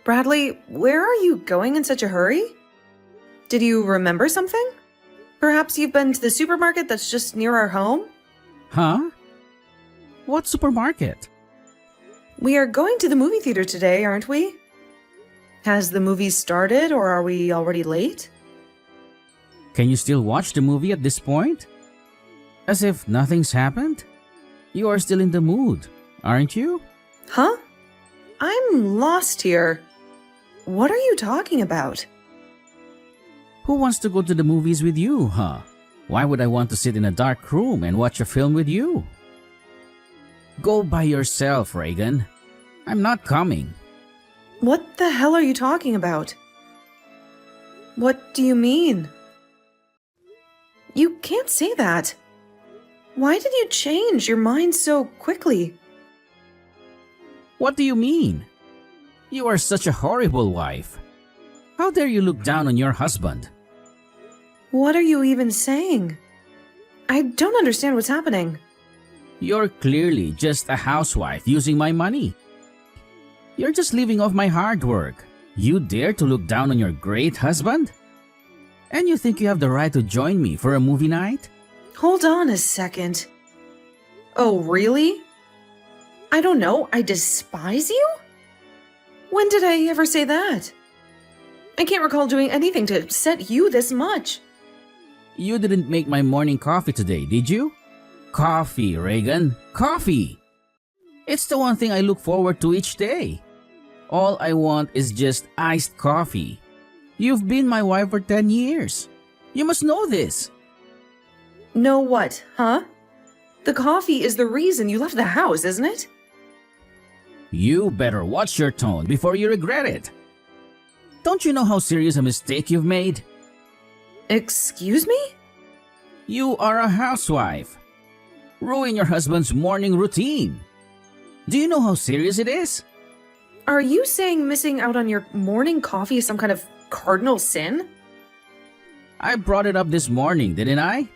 Bradley, where are you going in such a hurry? Did you remember something? Perhaps you've been to the supermarket that's just near our home? Huh? What supermarket? We are going to the movie theater today, aren't we? Has the movie started, or are we already late? Can you still watch the movie at this point? As if nothing's happened? You are still in the mood, aren't you? Huh? I'm lost here. What are you talking about? Who wants to go to the movies with you, huh? Why would I want to sit in a dark room and watch a film with you? Go by yourself, Reagan. I'm not coming. What the hell are you talking about? What do you mean? You can't say that. Why did you change your mind so quickly? What do you mean? You are such a horrible wife. How dare you look down on your husband? What are you even saying? I don't understand what's happening. You're clearly just a housewife using my money. You're just living off my hard work. You dare to look down on your great husband? And you think you have the right to join me for a movie night? Hold on a second. Oh, really? I don't know, I despise you? When did I ever say that? I can't recall doing anything to upset you this much. You didn't make my morning coffee today, did you? Coffee, Reagan. Coffee! It's the one thing I look forward to each day. All I want is just iced coffee. You've been my wife for 10 years. You must know this. Know what, huh? The coffee is the reason you left the house, isn't it? You better watch your tone before you regret it. Don't you know how serious a mistake you've made? Excuse me? You are a housewife. Ruin your husband's morning routine. Do you know how serious it is? Are you saying missing out on your morning coffee is some kind of cardinal sin? I brought it up this morning, didn't I?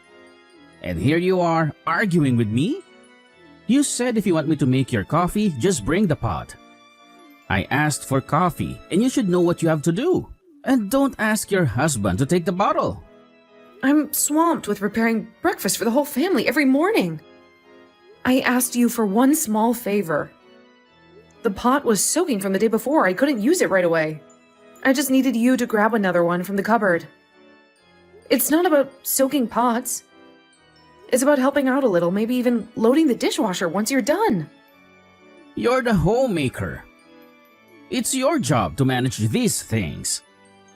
And here you are, arguing with me? You said if you want me to make your coffee, just bring the pot. I asked for coffee, and you should know what you have to do. And don't ask your husband to take the bottle. I'm swamped with preparing breakfast for the whole family every morning. I asked you for one small favor. The pot was soaking from the day before. I couldn't use it right away. I just needed you to grab another one from the cupboard. It's not about soaking pots. It's about helping out a little, maybe even loading the dishwasher once you're done. You're the homemaker. It's your job to manage these things.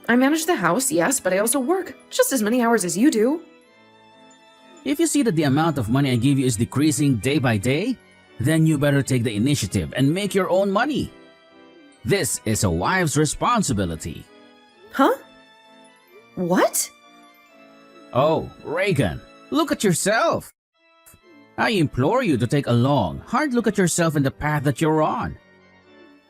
I manage the house, yes, but I also work just as many hours as you do. If you see that the amount of money I give you is decreasing day by day, then you better take the initiative and make your own money. This is a wife's responsibility. Huh? What? Oh, Reagan, look at yourself. I implore you to take a long, hard look at yourself and the path that you're on.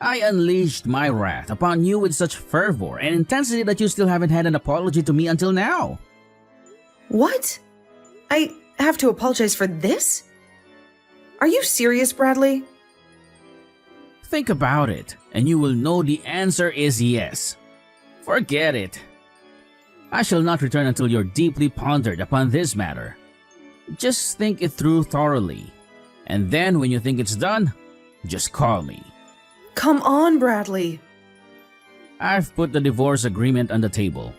I unleashed my wrath upon you with such fervor and intensity that you still haven't had an apology to me until now. What? I have to apologize for this? Are you serious, Bradley? Think about it, and you will know the answer is yes. Forget it. I shall not return until you're deeply pondered upon this matter. Just think it through thoroughly, and then when you think it's done, just call me. Come on, Bradley. I've put the divorce agreement on the table.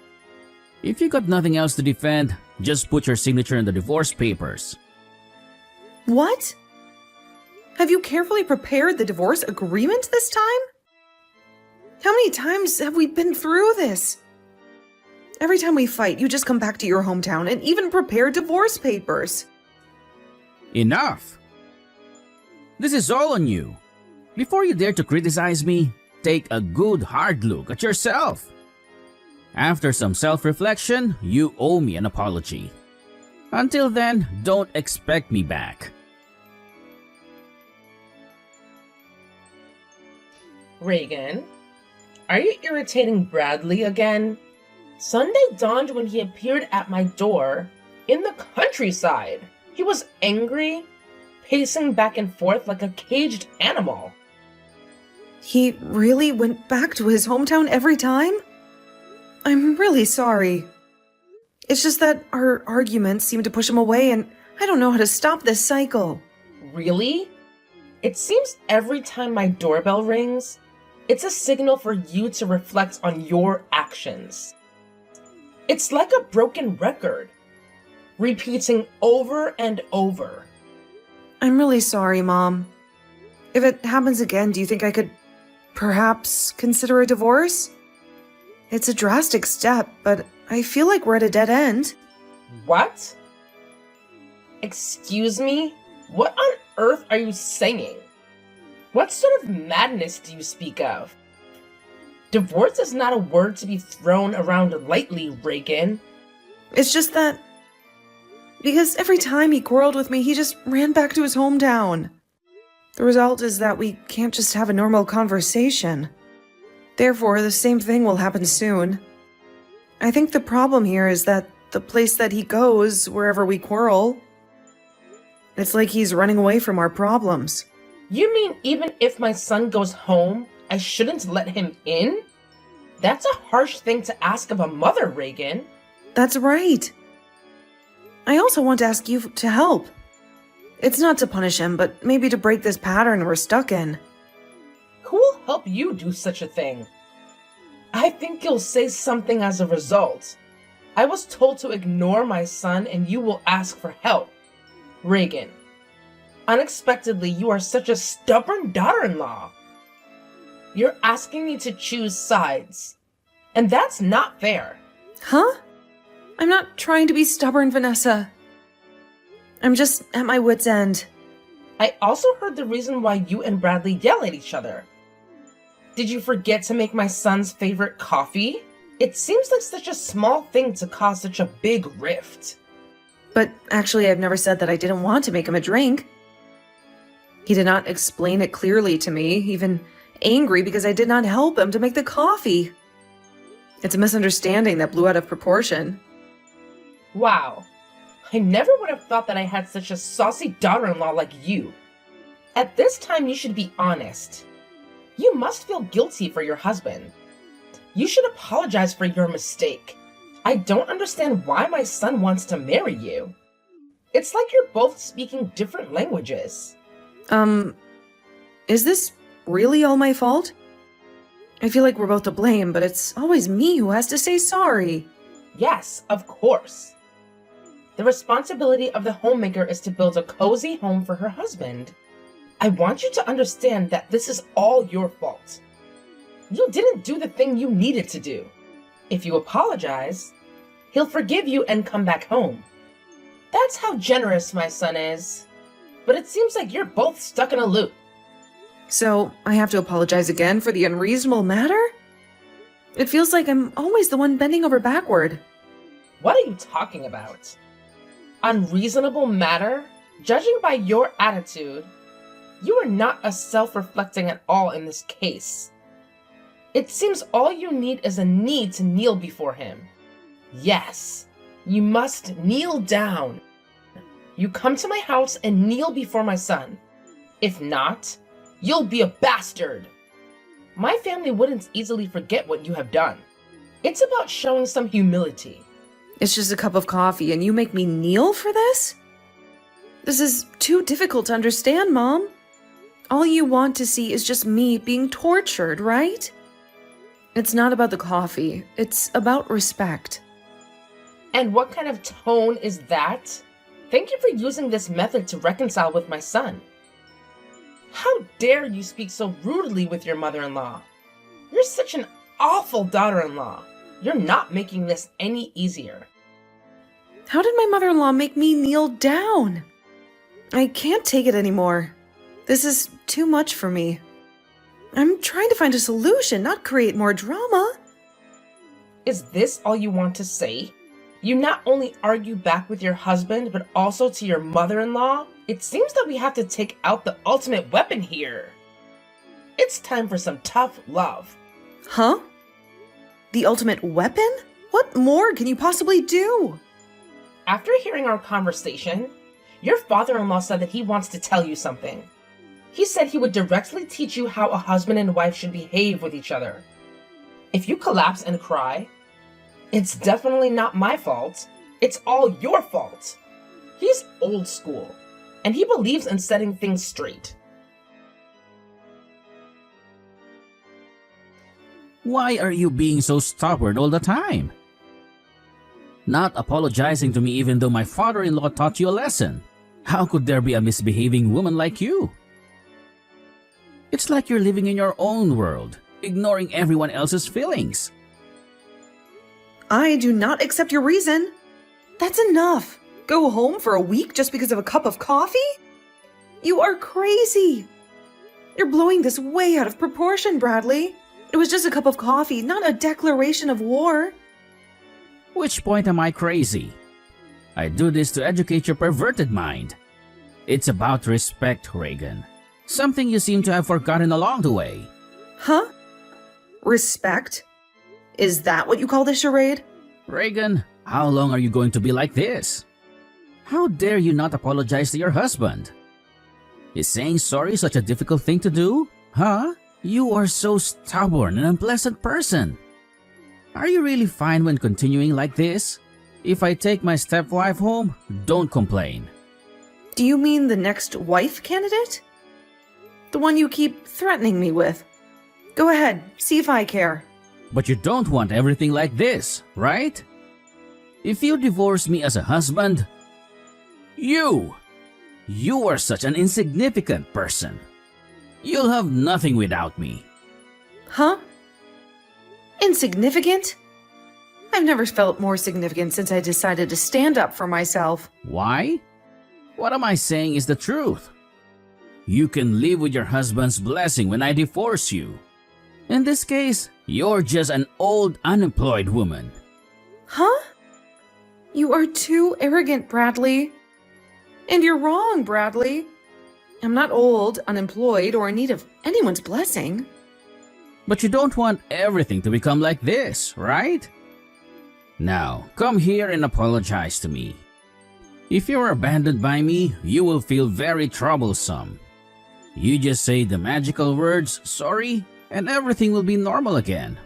If you got nothing else to defend, just put your signature in the divorce papers. What? Have you carefully prepared the divorce agreement this time? How many times have we been through this? Every time we fight, you just come back to your hometown and even prepare divorce papers. Enough! This is all on you. Before you dare to criticize me, take a good hard look at yourself. After some self-reflection, you owe me an apology. Until then, don't expect me back. Reagan, are you irritating Bradley again? Sunday dawned when he appeared at my door in the countryside. He was angry, pacing back and forth like a caged animal. He really went back to his hometown every time? I'm really sorry. It's just that our arguments seem to push him away, and I don't know how to stop this cycle. Really? It seems every time my doorbell rings, it's a signal for you to reflect on your actions. It's like a broken record, repeating over and over. I'm really sorry, Mom. If it happens again, do you think I could perhaps consider a divorce? It's a drastic step, but I feel like we're at a dead end. What? Excuse me? What on earth are you saying? What sort of madness do you speak of? Divorce is not a word to be thrown around lightly, Reagan. It's just that... because every time he quarreled with me, he just ran back to his hometown. The result is that we can't just have a normal conversation. Therefore, the same thing will happen soon. I think the problem here is that the place that he goes, wherever we quarrel, it's like he's running away from our problems. You mean even if my son goes home, I shouldn't let him in? That's a harsh thing to ask of a mother, Reagan. That's right. I also want to ask you to help. It's not to punish him, but maybe to break this pattern we're stuck in. Who will help you do such a thing? I think you'll say something as a result. I was told to ignore my son and you will ask for help. Reagan, unexpectedly, you are such a stubborn daughter-in-law. You're asking me to choose sides, and that's not fair. Huh? I'm not trying to be stubborn, Vanessa. I'm just at my wit's end. I also heard the reason why you and Bradley yell at each other. Did you forget to make my son's favorite coffee? It seems like such a small thing to cause such a big rift. But actually, I've never said that I didn't want to make him a drink. He did not explain it clearly to me, even angry because I did not help him to make the coffee. It's a misunderstanding that blew out of proportion. Wow. I never would have thought that I had such a saucy daughter-in-law like you. At this time, you should be honest. You must feel guilty for your husband. You should apologize for your mistake. I don't understand why my son wants to marry you. It's like you're both speaking different languages. Is this really all my fault? I feel like we're both to blame, but it's always me who has to say sorry. Yes, of course. The responsibility of the homemaker is to build a cozy home for her husband. I want you to understand that this is all your fault. You didn't do the thing you needed to do. If you apologize, he'll forgive you and come back home. That's how generous my son is. But it seems like you're both stuck in a loop. So, I have to apologize again for the unreasonable matter? It feels like I'm always the one bending over backward. What are you talking about? Unreasonable matter? Judging by your attitude, you are not as self-reflecting at all in this case. It seems all you need is a need to kneel before him. Yes, you must kneel down. You come to my house and kneel before my son. If not, you'll be a bastard. My family wouldn't easily forget what you have done. It's about showing some humility. It's just a cup of coffee and you make me kneel for this? This is too difficult to understand, Mom. All you want to see is just me being tortured, right? It's not about the coffee. It's about respect. And what kind of tone is that? Thank you for using this method to reconcile with my son. How dare you speak so rudely with your mother-in-law? You're such an awful daughter-in-law. You're not making this any easier. How did my mother-in-law make me kneel down? I can't take it anymore. This is too much for me. I'm trying to find a solution, not create more drama. Is this all you want to say? You not only argue back with your husband, but also to your mother-in-law? It seems that we have to take out the ultimate weapon here. It's time for some tough love. Huh? The ultimate weapon? What more can you possibly do? After hearing our conversation, your father-in-law said that he wants to tell you something. He said he would directly teach you how a husband and wife should behave with each other. If you collapse and cry, it's definitely not my fault. It's all your fault. He's old school, and he believes in setting things straight. Why are you being so stubborn all the time? Not apologizing to me even though my father-in-law taught you a lesson. How could there be a misbehaving woman like you? It's like you're living in your own world, ignoring everyone else's feelings. I do not accept your reason. That's enough. Go home for a week just because of a cup of coffee? You are crazy. You're blowing this way out of proportion, Bradley. It was just a cup of coffee, not a declaration of war. Which point am I crazy? I do this to educate your perverted mind. It's about respect, Reagan. Something you seem to have forgotten along the way. Huh? Respect? Is that what you call this charade? Reagan, how long are you going to be like this? How dare you not apologize to your husband? Is saying sorry such a difficult thing to do? Huh? You are so stubborn and unpleasant person. Are you really fine when continuing like this? If I take my stepwife home, don't complain. Do you mean the next wife candidate? The one you keep threatening me with? Go ahead, see if I care. But you don't want everything like this, right? If you divorce me as a husband, you are such an insignificant person. You'll have nothing without me. Huh? Insignificant? I've never felt more significant since I decided to stand up for myself. Why? What am I saying is the truth. You can live with your husband's blessing when I divorce you. In this case, you're just an old unemployed woman. Huh? You are too arrogant, Bradley. And you're wrong, Bradley. I'm not old, unemployed, or in need of anyone's blessing. But you don't want everything to become like this, right? Now, come here and apologize to me. If you're abandoned by me, you will feel very troublesome. You just say the magical words, sorry, and everything will be normal again.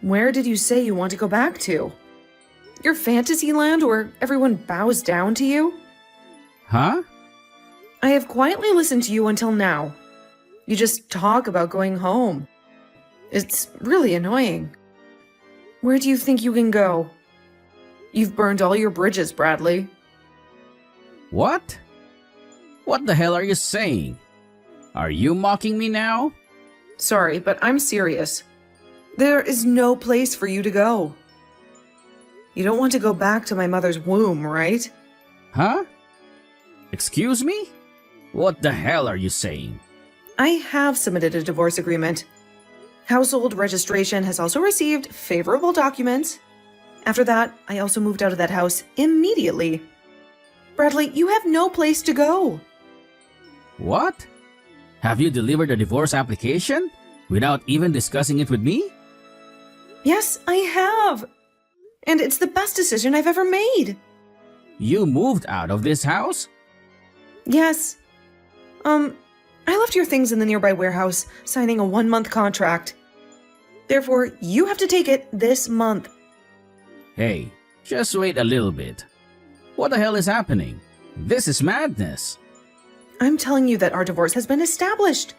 Where did you say you want to go back to? Your fantasy land where everyone bows down to you? Huh? I have quietly listened to you until now. You just talk about going home. It's really annoying. Where do you think you can go? You've burned all your bridges, Bradley. What? What the hell are you saying? Are you mocking me now? Sorry, but I'm serious. There is no place for you to go. You don't want to go back to my mother's womb, right? Huh? Excuse me? What the hell are you saying? I have submitted a divorce agreement. Household registration has also received favorable documents. After that, I also moved out of that house immediately. Bradley, you have no place to go. What? Have you delivered a divorce application without even discussing it with me? Yes, I have. And it's the best decision I've ever made. You moved out of this house? Yes. I left your things in the nearby warehouse, signing a 1-month contract. Therefore, you have to take it this month. Hey, just wait a little bit. What the hell is happening? This is madness. I'm telling you that our divorce has been established.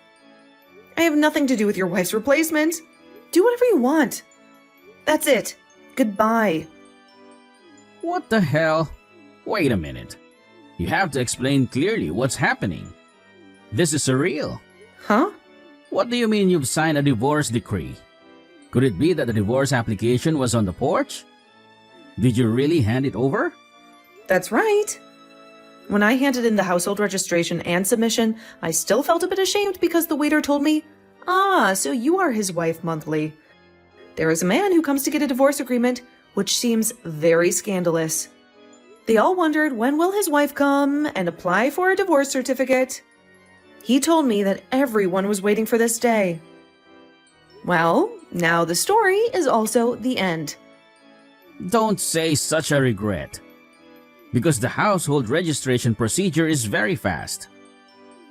I have nothing to do with your wife's replacement. Do whatever you want. That's it. Goodbye. What the hell? Wait a minute. You have to explain clearly what's happening. This is surreal. Huh? What do you mean you've signed a divorce decree? Could it be that the divorce application was on the porch? Did you really hand it over? That's right. When I handed in the household registration and submission, I still felt a bit ashamed because the waiter told me, so you are his wife monthly. There is a man who comes to get a divorce agreement, which seems very scandalous. They all wondered when will his wife come and apply for a divorce certificate. He told me that everyone was waiting for this day. Well, now the story is also the end. Don't say such a regret. Because the household registration procedure is very fast.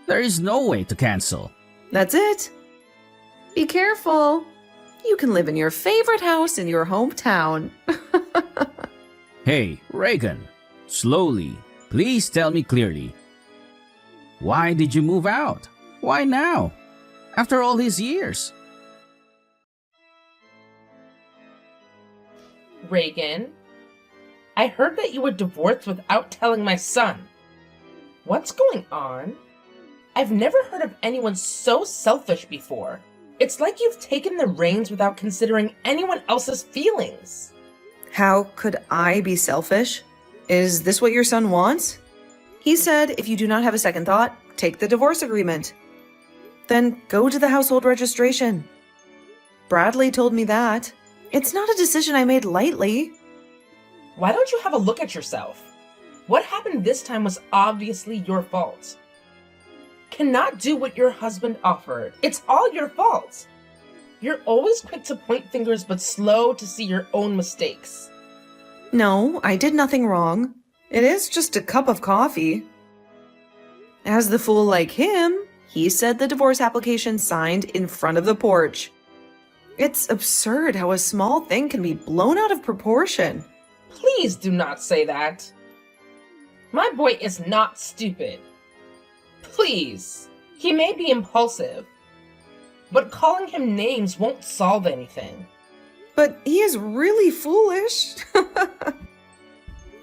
There is no way to cancel. That's it. Be careful. You can live in your favorite house in your hometown. Hey, Reagan, slowly, please tell me clearly. Why did you move out? Why now? After all these years? Reagan, I heard that you were divorced without telling my son. What's going on? I've never heard of anyone so selfish before. It's like you've taken the reins without considering anyone else's feelings. How could I be selfish? Is this what your son wants? He said if you do not have a second thought, take the divorce agreement. Then go to the household registration. Bradley told me that. It's not a decision I made lightly. Why don't you have a look at yourself? What happened this time was obviously your fault. Cannot do what your husband offered. It's all your fault. You're always quick to point fingers but slow to see your own mistakes. No, I did nothing wrong. It is just a cup of coffee. As the fool like him, he said the divorce application signed in front of the porch. It's absurd how a small thing can be blown out of proportion. Please do not say that. My boy is not stupid. Please. He may be impulsive, but calling him names won't solve anything. But he is really foolish.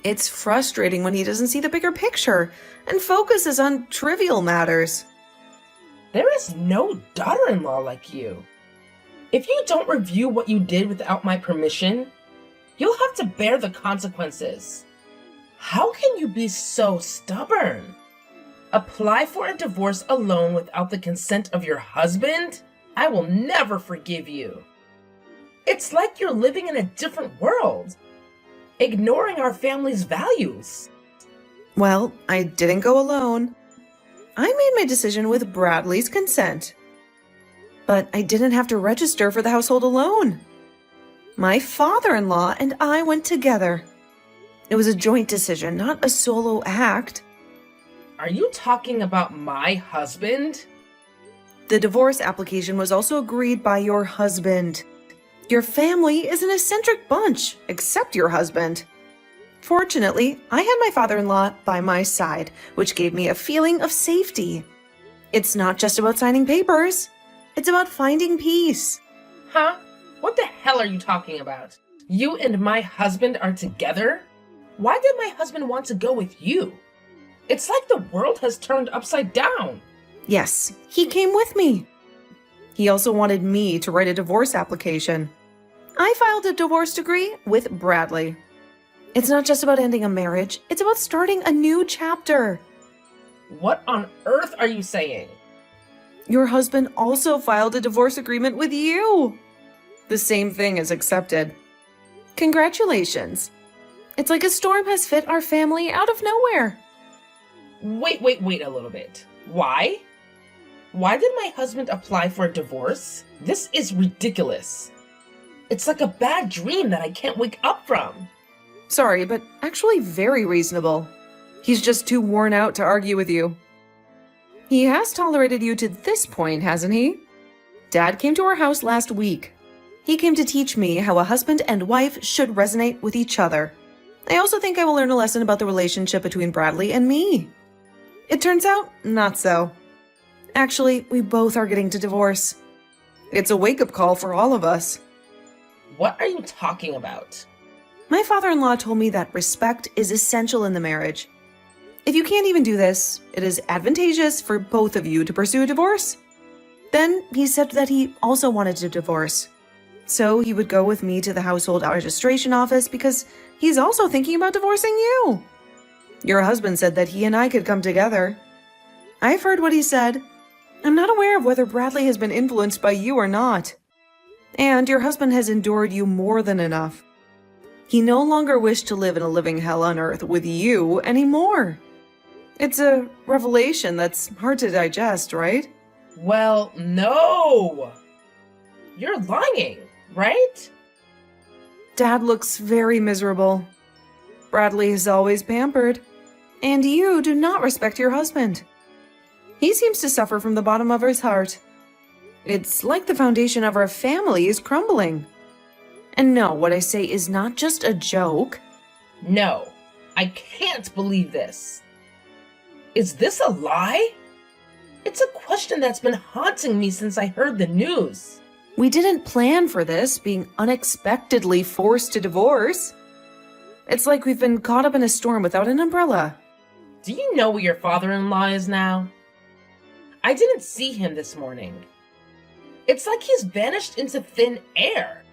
It's frustrating when he doesn't see the bigger picture and focuses on trivial matters. There is no daughter-in-law like you. If you don't review what you did without my permission, you'll have to bear the consequences. How can you be so stubborn? Apply for a divorce alone without the consent of your husband? I will never forgive you. It's like you're living in a different world, ignoring our family's values. Well, I didn't go alone. I made my decision with Bradley's consent. But I didn't have to register for the household alone. My father-in-law and I went together. It was a joint decision, not a solo act. Are you talking about my husband? The divorce application was also agreed by your husband. Your family is an eccentric bunch, except your husband. Fortunately, I had my father-in-law by my side, which gave me a feeling of safety. It's not just about signing papers. It's about finding peace. Huh? What the hell are you talking about? You and my husband are together? Why did my husband want to go with you? It's like the world has turned upside down. Yes, he came with me. He also wanted me to write a divorce application. I filed a divorce decree with Bradley. It's not just about ending a marriage, it's about starting a new chapter. What on earth are you saying? Your husband also filed a divorce agreement with you. The same thing is accepted. Congratulations. It's like a storm has fit our family out of nowhere. Wait a little bit. Why? Why did my husband apply for a divorce? This is ridiculous. It's like a bad dream that I can't wake up from. Sorry, but actually very reasonable. He's just too worn out to argue with you. He has tolerated you to this point, hasn't he? Dad came to our house last week. He came to teach me how a husband and wife should resonate with each other. I also think I will learn a lesson about the relationship between Bradley and me. It turns out, not so. Actually, we both are getting to divorce. It's a wake-up call for all of us. What are you talking about? My father-in-law told me that respect is essential in the marriage. If you can't even do this, it is advantageous for both of you to pursue a divorce. Then he said that he also wanted to divorce. So he would go with me to the household registration office because he's also thinking about divorcing you. Your husband said that he and I could come together. I've heard what he said. I'm not aware of whether Bradley has been influenced by you or not. And your husband has endured you more than enough. He no longer wished to live in a living hell on earth with you anymore. It's a revelation that's hard to digest, right? Well, no! You're lying, right? Dad looks very miserable. Bradley is always pampered. And you do not respect your husband. He seems to suffer from the bottom of his heart. It's like the foundation of our family is crumbling. And no, what I say is not just a joke. No, I can't believe this. Is this a lie? It's a question that's been haunting me since I heard the news. We didn't plan for this, being unexpectedly forced to divorce. It's like we've been caught up in a storm without an umbrella. Do you know where your father-in-law is now? I didn't see him this morning. It's like he's vanished into thin air.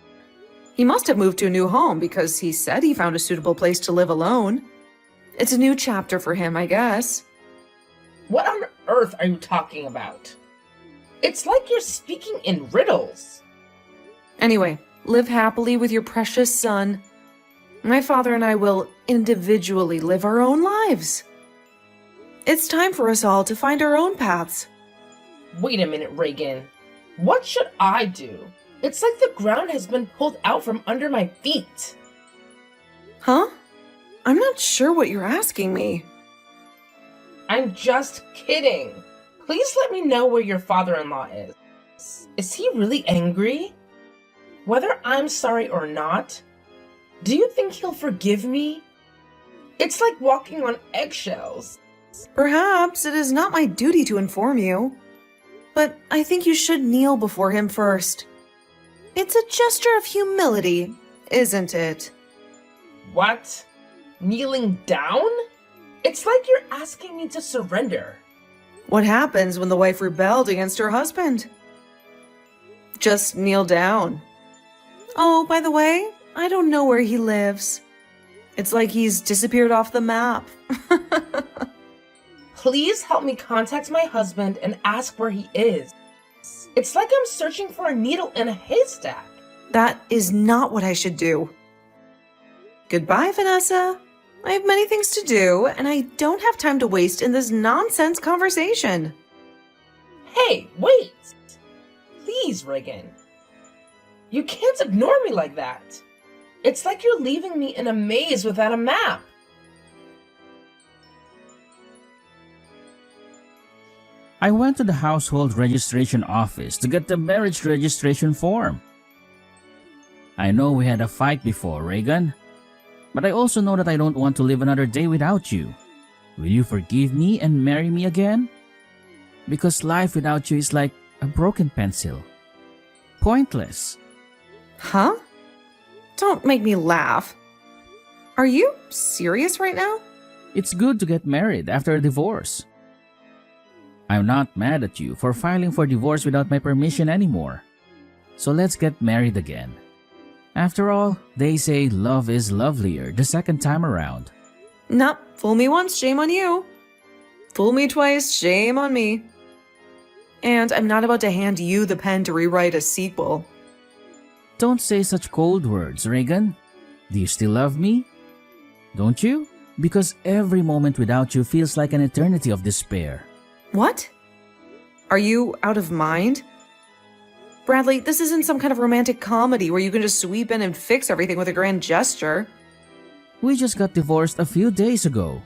He must have moved to a new home because he said he found a suitable place to live alone. It's a new chapter for him, I guess. What on earth are you talking about? It's like you're speaking in riddles. Anyway, live happily with your precious son. My father and I will individually live our own lives. It's time for us all to find our own paths. Wait a minute, Reagan. What should I do? It's like the ground has been pulled out from under my feet. Huh? I'm not sure what you're asking me. I'm just kidding. Please let me know where your father-in-law is. Is he really angry? Whether I'm sorry or not, do you think he'll forgive me? It's like walking on eggshells. Perhaps it is not my duty to inform you, but I think you should kneel before him first. It's a gesture of humility, isn't it? What? Kneeling down? It's like you're asking me to surrender. What happens when the wife rebelled against her husband? Just kneel down. Oh, by the way, I don't know where he lives. It's like he's disappeared off the map. Please help me contact my husband and ask where he is. It's like I'm searching for a needle in a haystack. That is not what I should do. Goodbye, Vanessa. I have many things to do, and I don't have time to waste in this nonsense conversation. Hey, wait! Please, Reagan. You can't ignore me like that. It's like you're leaving me in a maze without a map. I went to the household registration office to get the marriage registration form. I know we had a fight before, Reagan, but I also know that I don't want to live another day without you. Will you forgive me and marry me again? Because life without you is like a broken pencil. Pointless. Huh? Don't make me laugh. Are you serious right now? It's good to get married after a divorce. I'm not mad at you for filing for divorce without my permission anymore. So let's get married again. After all, they say love is lovelier the second time around. Nah, fool me once, shame on you. Fool me twice, shame on me. And I'm not about to hand you the pen to rewrite a sequel. Don't say such cold words, Reagan. Do you still love me? Don't you? Because every moment without you feels like an eternity of despair. What? Are you out of mind? Bradley, this isn't some kind of romantic comedy where you can just sweep in and fix everything with a grand gesture. We just got divorced a few days ago.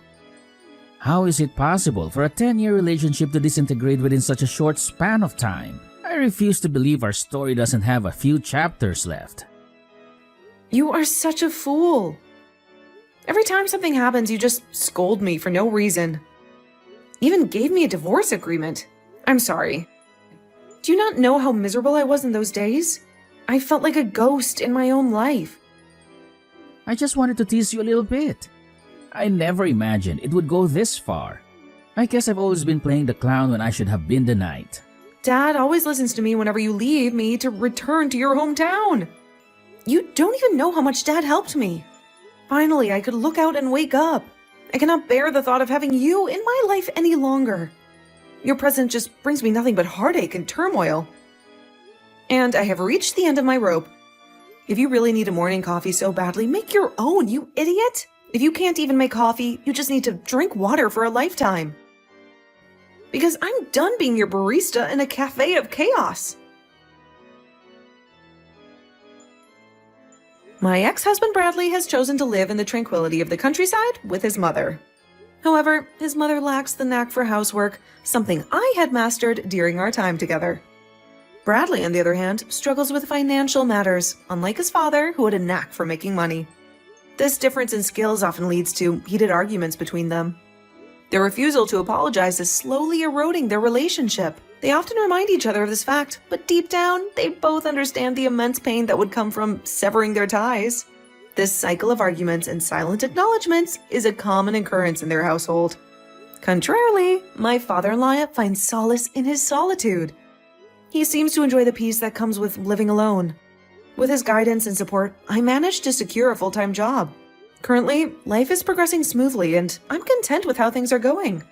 How is it possible for a 10-year relationship to disintegrate within such a short span of time? I refuse to believe our story doesn't have a few chapters left. You are such a fool. Every time something happens, you just scold me for no reason. Even gave me a divorce agreement. I'm sorry. Do you not know how miserable I was in those days? I felt like a ghost in my own life. I just wanted to tease you a little bit. I never imagined it would go this far. I guess I've always been playing the clown when I should have been the knight. Dad always listens to me whenever you leave me to return to your hometown. You don't even know how much Dad helped me. Finally, I could look out and wake up. I cannot bear the thought of having you in my life any longer. Your presence just brings me nothing but heartache and turmoil. And I have reached the end of my rope. If you really need a morning coffee so badly, make your own, you idiot! If you can't even make coffee, you just need to drink water for a lifetime. Because I'm done being your barista in a cafe of chaos. My ex-husband Bradley has chosen to live in the tranquility of the countryside with his mother. However, his mother lacks the knack for housework, something I had mastered during our time together. Bradley, on the other hand, struggles with financial matters, unlike his father, who had a knack for making money. This difference in skills often leads to heated arguments between them. Their refusal to apologize is slowly eroding their relationship. They often remind each other of this fact, but deep down, they both understand the immense pain that would come from severing their ties. This cycle of arguments and silent acknowledgments is a common occurrence in their household. Contrarily, my father-in-law finds solace in his solitude. He seems to enjoy the peace that comes with living alone. With his guidance and support, I managed to secure a full-time job. Currently, life is progressing smoothly and I'm content with how things are going.